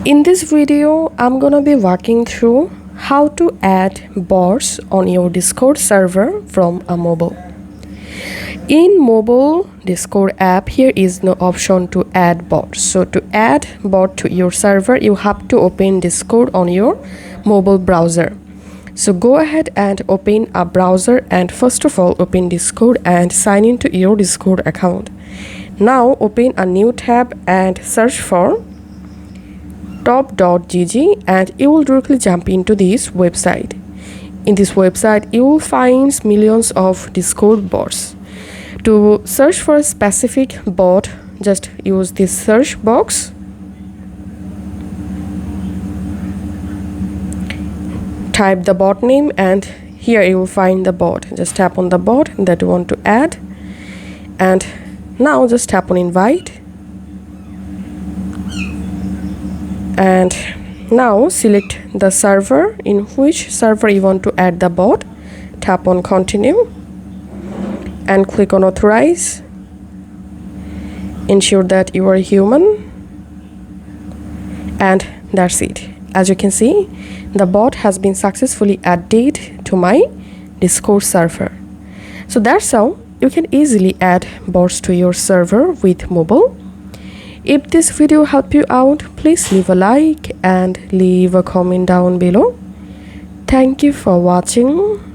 In this video, I'm gonna be walking through how to add bots on your Discord server from a mobile. In mobile Discord app, here is no option to add bots. So to add bot to your server, you have to open Discord on your mobile browser. So go ahead and open a browser and first of all open Discord and sign into your Discord account. Now open a new tab and search for top.gg and you will directly jump into this website. In this website, you will find millions of Discord bots. To search for a specific bot, just use this search box. Type the bot name and here you will find the bot. Just tap on the bot that you want to add and now just tap on invite. And now select the server, in which server you want to add the bot. Tap on continue and click on authorize. Ensure that you are a human and that's it. As you can see, the bot has been successfully added to my Discord server. So that's how you can easily add bots to your server with mobile. If this video helped you out, please leave a like and leave a comment down below. Thank you for watching.